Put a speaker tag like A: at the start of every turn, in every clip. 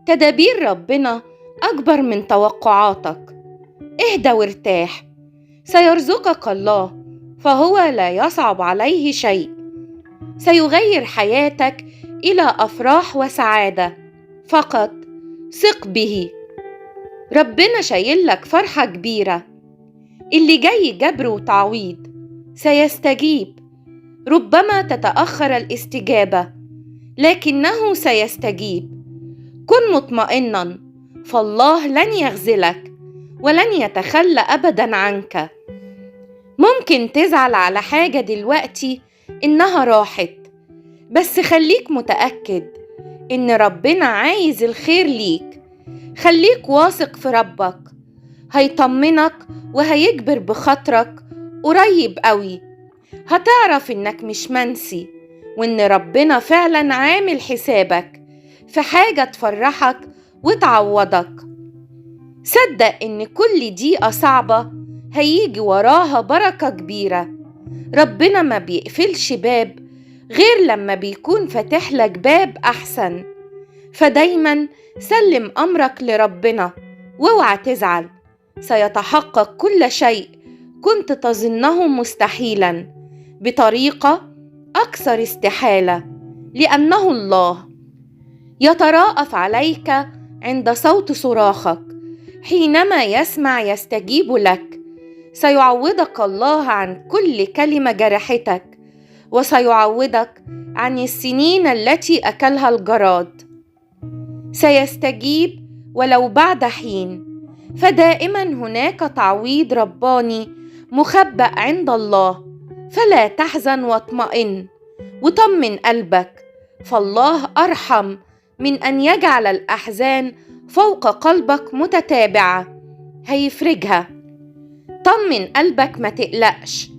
A: تدابير ربنا أكبر من توقعاتك. اهدى وارتاح، سيرزقك الله، فهو لا يصعب عليه شيء. سيغير حياتك إلى أفراح وسعادة، فقط ثق به. ربنا شايل لك فرحة كبيرة. اللي جاي جبر وتعويض، سيستجيب. ربما تتأخر الاستجابة، لكنه سيستجيب. كن مطمئنا، فالله لن يخذلك ولن يتخلى أبدا عنك. ممكن تزعل على حاجة دلوقتي إنها راحت، بس خليك متأكد إن ربنا عايز الخير ليك. خليك واثق في ربك، هيطمنك وهيجبر بخاطرك قريب قوي. هتعرف إنك مش منسي، وإن ربنا فعلا عامل حسابك في حاجة تفرحك وتعوضك. صدق إن كل دقيقة صعبة هيجي وراها بركة كبيرة. ربنا ما بيقفلش باب غير لما بيكون فاتح لك باب أحسن. فدايما سلم أمرك لربنا، واوعى تزعل. سيتحقق كل شيء كنت تظنه مستحيلا بطريقة أكثر استحالة، لأنه الله يتراءف عليك عند صوت صراخك. حينما يسمع يستجيب لك. سيعوضك الله عن كل كلمة جرحتك، وسيعوضك عن السنين التي أكلها الجراد. سيستجيب ولو بعد حين، فدائما هناك تعويض رباني مخبأ عند الله. فلا تحزن واطمئن وطمن قلبك، فالله أرحم من أن يجعل الأحزان فوق قلبك متتابعة. هيفرجها. طمن قلبك، ما تقلقش.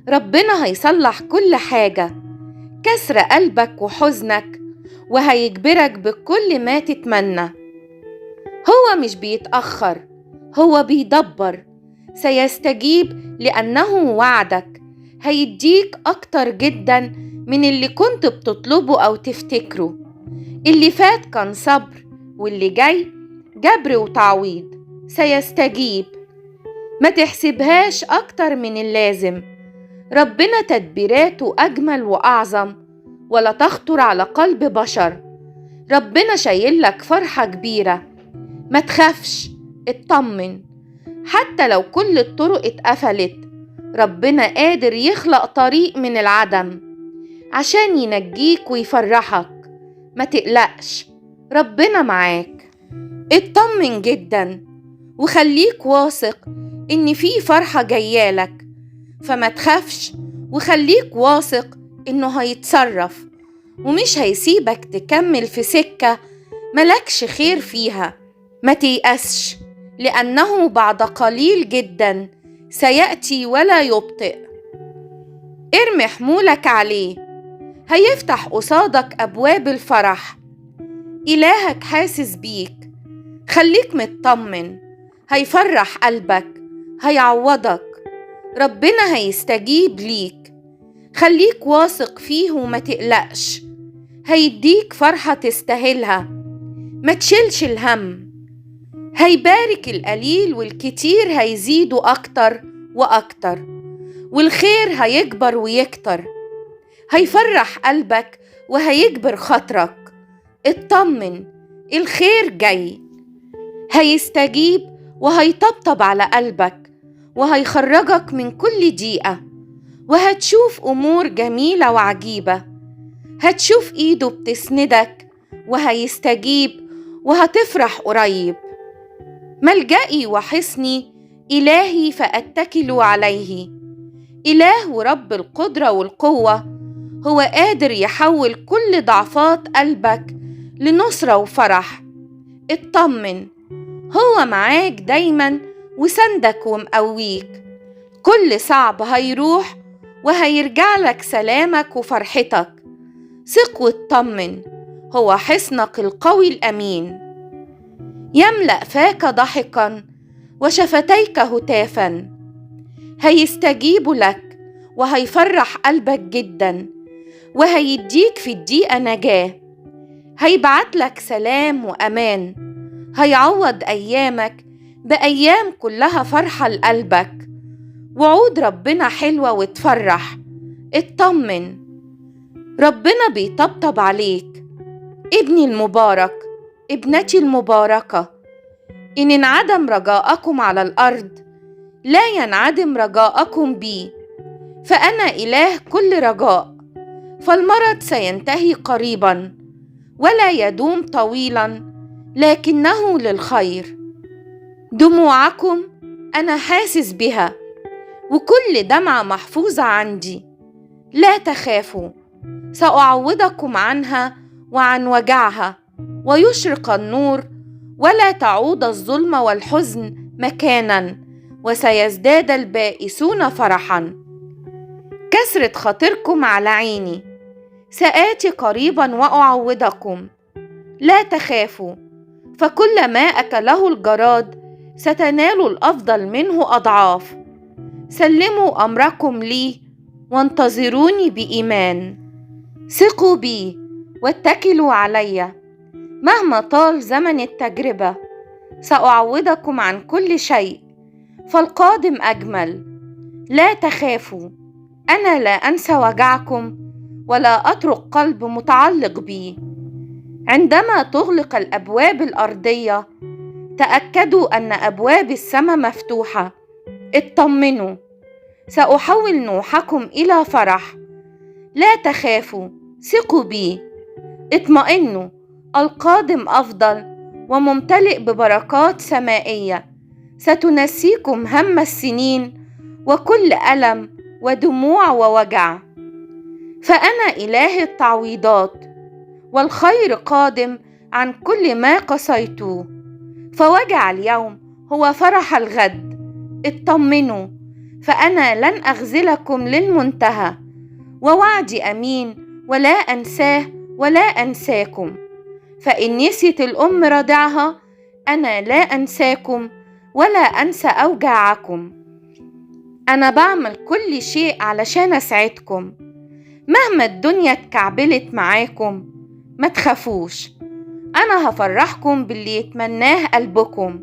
A: ربنا هيصلح كل حاجة، كسر قلبك وحزنك، وهيجبرك بكل ما تتمنى. هو مش بيتأخر، هو بيدبر. سيستجيب لأنه وعدك. هيديك أكتر جدا من اللي كنت بتطلبه أو تفتكره. اللي فات كان صبر، واللي جاي جبر وتعويض. سيستجيب. ما تحسبهاش أكتر من اللازم. ربنا تدبيراته أجمل وأعظم، ولا تخطر على قلب بشر. ربنا شايل لك فرحة كبيرة. ما تخافش، اطمن. حتى لو كل الطرق اتقفلت، ربنا قادر يخلق طريق من العدم عشان ينجيك ويفرحك. ما تقلقش، ربنا معاك. اطمن جدا، وخليك واثق إن في فرحة جايالك. فما تخافش، وخليك واثق إنه هيتصرف، ومش هيسيبك تكمل في سكة ملكش خير فيها. ما تيأسش، لأنه بعد قليل جدا سيأتي ولا يبطئ. ارمي حمولك عليه، هيفتح قصادك أبواب الفرح. إلهك حاسس بيك. خليك مطمن، هيفرح قلبك، هيعوضك. ربنا هيستجيب ليك. خليك واثق فيه وما تقلقش. هيديك فرحة تستاهلها. ما تشيلش الهم. هيبارك القليل والكتير هيزيدوا أكتر وأكتر، والخير هيكبر ويكتر. هيفرح قلبك وهيجبر خاطرك. اطمن، الخير جاي. هيستجيب وهيطبطب على قلبك، وهيخرجك من كل ضيقة. وهتشوف أمور جميلة وعجيبة. هتشوف إيده بتسندك، وهيستجيب، وهتفرح قريب. ملجئي وحصني إلهي فأتكل عليه. إله ورب القدرة والقوة، هو قادر يحول كل ضعفات قلبك لنصرة وفرح. اطمن، هو معاك دايما وسندك ومقويك. كل صعب هيروح، وهيرجع لك سلامك وفرحتك. ثق واطمن، هو حصنك القوي الأمين. يملأ فاك ضحكا وشفتيك هتافا. هيستجيب لك وهيفرح قلبك جدا، وهيديك في الضيقة نجاة. هيبعت لك سلام وأمان، هيعوض أيامك بأيام كلها فرحة لقلبك. وعود ربنا حلوة وتفرح. اطمن، ربنا بيطبطب عليك. ابني المبارك، ابنتي المباركة، إن انعدم رجاءكم على الأرض لا ينعدم رجاءكم بي، فأنا إله كل رجاء. فالمرض سينتهي قريبا ولا يدوم طويلا، لكنه للخير. دموعكم أنا حاسس بها، وكل دمعة محفوظة عندي. لا تخافوا، سأعوضكم عنها وعن وجعها، ويشرق النور ولا تعود الظلم والحزن مكانا، وسيزداد البائسون فرحا. كسرة خاطركم على عيني، سآتي قريبا وأعوضكم. لا تخافوا، فكل ما أكله الجراد ستنالوا الأفضل منه أضعاف. سلموا أمركم لي وانتظروني بإيمان. ثقوا بي واتكلوا علي. مهما طال زمن التجربة سأعوضكم عن كل شيء، فالقادم أجمل. لا تخافوا، أنا لا أنسى وجعكم ولا أترك قلب متعلق بي. عندما تغلق الأبواب الأرضية تأكدوا أن أبواب السماء مفتوحة. اطمنوا، سأحول نوحكم إلى فرح. لا تخافوا، ثقوا بي. اطمئنوا، القادم أفضل وممتلئ ببركات سمائية ستنسيكم هم السنين وكل ألم ودموع ووجع. فأنا إله التعويضات، والخير قادم عن كل ما قسيتوه. فوجع اليوم هو فرح الغد. اطمنوا، فأنا لن أخذلكم للمنتهى، ووعدي أمين ولا أنساه ولا أنساكم. فإن نسيت الأم رضعها أنا لا أنساكم ولا أنسى أوجاعكم. أنا بعمل كل شيء علشان أسعدكم. مهما الدنيا اتكعبلت معاكم ما تخافوش، أنا هفرحكم باللي يتمناه قلبكم.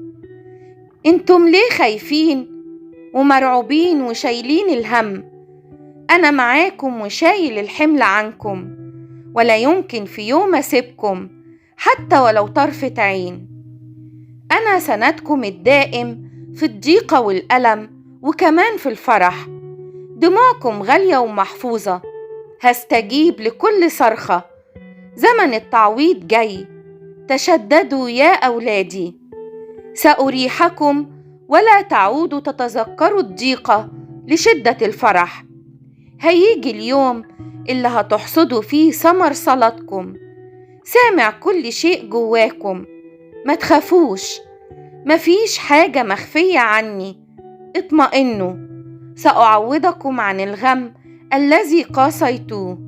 A: انتم ليه خايفين ومرعوبين وشايلين الهم؟ أنا معاكم وشايل الحمل عنكم، ولا يمكن في يوم أسيبكم حتى ولو طرفة عين. أنا سندكم الدائم في الضيقة والألم وكمان في الفرح. دموعكم غالية ومحفوظة، هستجيب لكل صرخة. زمن التعويض جاي، تشددوا يا أولادي. سأريحكم ولا تعودوا تتذكروا الضيقة لشدة الفرح. هيجي اليوم اللي هتحصدوا فيه ثمر صلاتكم. سامع كل شيء جواكم، ما تخافوش، مفيش حاجة مخفية عني. اطمئنوا، سأعوضكم عن الغم الذي قاسيتوه.